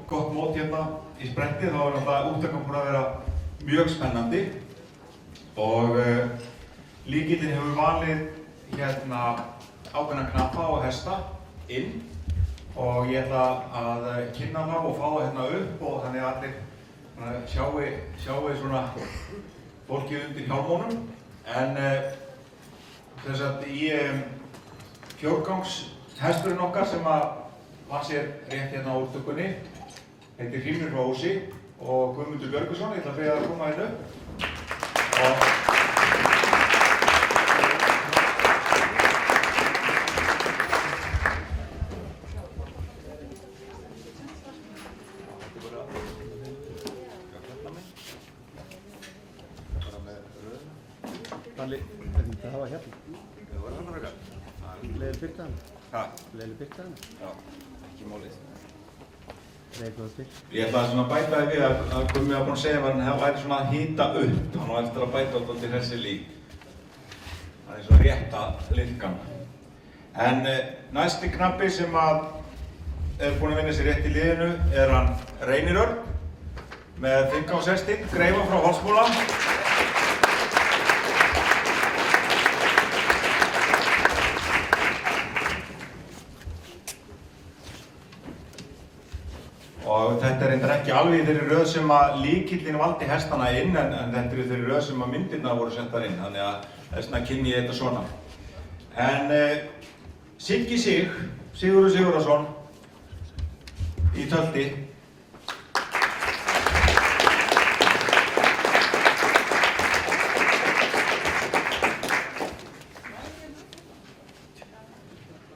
gott mót hérna í spretti. Þá náttúrulega úttakan búin að vera mjög spennandi og líkillinn hefur valið hérna ákveðna knappa og hesta inn og ég ætla að kynna þá og fá það hérna upp og þannig að allir sjáu svona fólkið undir hjálmónum. En þess að í fjórgangshesturinn okkar sem var sér rétt hérna á úrtökunni heitir Hrímnir frá Ósi og Guðmundur Björgvinsson. Ég ætla að biðja að koma hérna upp. Það var hérna. Það var hann röka. Leðileg byrta hana. Hæ? Leðileg byrta hana. Já, ekki málið. Leðileg byrta. Ég ætla að svona bæta við að Gummi var búinn að segja að það væri svona að hýta upp. Hann var eftir að bæta alltaf til þessi lík. Það er svona rétta liðkan. En næsti knappi sem er búinn að vinna sér rétt í liðinu er hann Reynir Örn með 5.6 Greifa frá Holtsbúla. Og þetta er reyndar ekki alveg í þeirri röð sem að líkillinn valdi hestana inn en þetta er í þeirri röð sem að myndirnar voru settar inn, þannig að þess vegna kynni ég þetta svona. En Siggi Sigurður Sigurðarson í tölti.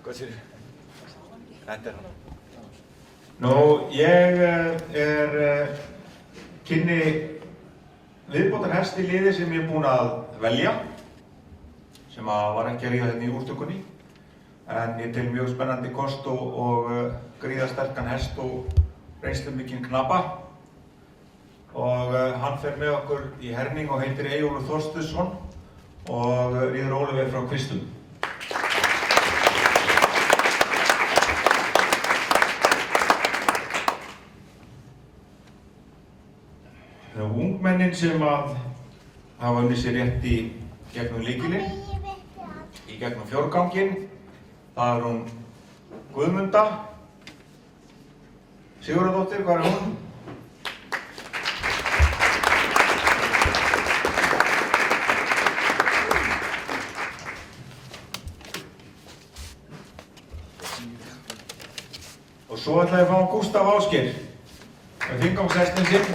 Hvað sér þið? Þetta er hann. Nú, ég kynni viðbótarhest í liði sem ég er búinn að velja, sem var ekki að ríða hérna í úrtökunni. En ég tel mjög spennandi kost og gríðarsterkan hest og reynslumikinn knappa. Og hann fer með okkur í herning og heitir Eyjólfur Þorsteinsson og ríður Ólafur frá Kvistum. Ungmennin sem hafa unnið sér rétt í gegnum lykilinn, í gegnum fjórganginn, það er hún Guðmunda Sigurðardóttir, hvað er hún? Og svo ætla ég að fá Gústaf Ásgeir með 5.6 sinn.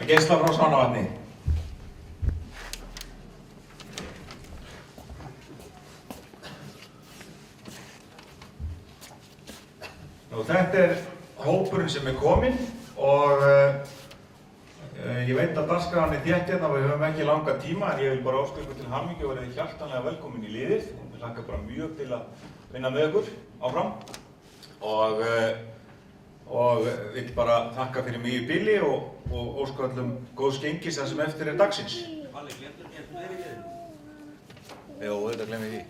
Geisla frá Svannavatni. Nú, þetta er hópurinn sem er kominn og ég veit að dagskráin er þétt hérna og við höfum ekki langa tíma en ég vil bara óska ykkur til hamingju og verið hjartanlega velkomin í liðið. Ég hlakka bara mjög til að vinna með ykkur áfram og vil bara þakka fyrir mig í bili og óska öllum góðs gengis það sem eftir er dagsins. Palli, glemdur fleiri liðinu? Já, auðvitað glemir því.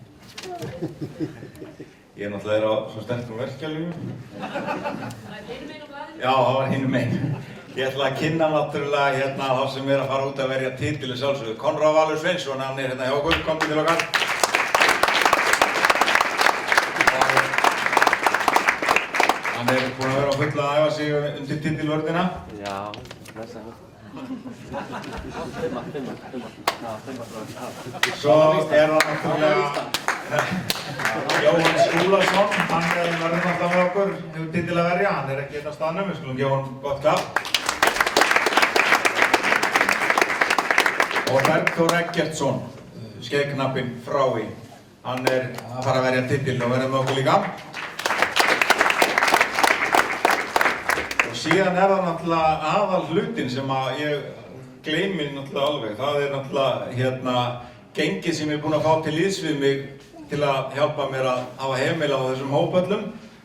Ég náttúrulega á svo sterkum verkefnum. Það er hinum einn á blaðinu? Já, það var hinum einn. Ég ætla að kynna náttúrulega hérna þá sem er að fara út að verja titili sjálfsögðu. Konráð Valur Sveinsson, hann er hérna hjá okkur, komdu til okkar. Hann er búinn að vera á fulla að æfa sig undir titilvörðina. Já, blessa það. Svo er það náttúrulega Jóhann Skúlason, hann verður náttúrulega með okkur, hefur titil að verja, hann er ekki einn á staðnum, við skulum gefa hann gott klapp. Og Bergþór Eggertsson, skeiðknappinn Frái, hann er að fara að verja titil og verður með okkur líka. Síðan er það náttúrulega aðal hlutin sem ég gleymi náttúrulega alveg. Það er náttúrulega hérna gengið sem ég er búinn að fá til liðs við mig til að hjálpa mér að hafa heimil á þessum hópöllum.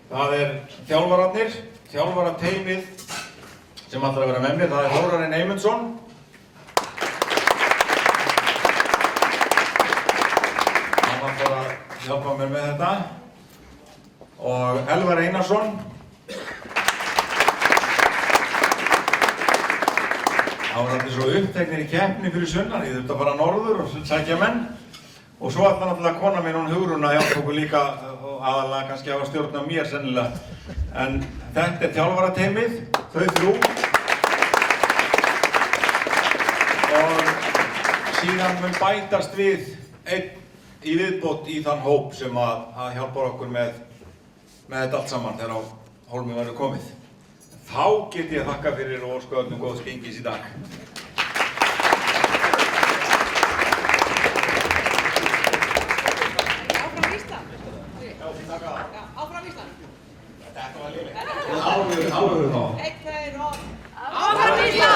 Það er þjálfararnir, þjálfarateymið sem ætlar að vera með mér. Það er Þórarinn Eymundsson. Hann ætlar að hjálpa mér með þetta. Og Elvar Einarsson. Það var alltaf svo uppteknir í keppni fyrir sunnan. Ég þurfti að fara norður og sækja menn. Og svo ætla náttúrulega kona mín, hún Hugrún, að hjálpa okkur líka aðalega kannski að stjórna mér sennilega. En þetta er þjálfarateymið, þau þrjú. Og síðan mun bætast við einn í viðbót í þann hóp sem að hjálpa okkur með þetta allt saman þegar á hólmi verður komið. Þá get ég þakka fyrir og óska öllum góðs gengis í dag. Áfram Ísland. Já, áfram Ísland. Þetta var lélegt. Áfram þá. 1, 2 og... Áfram Ísland!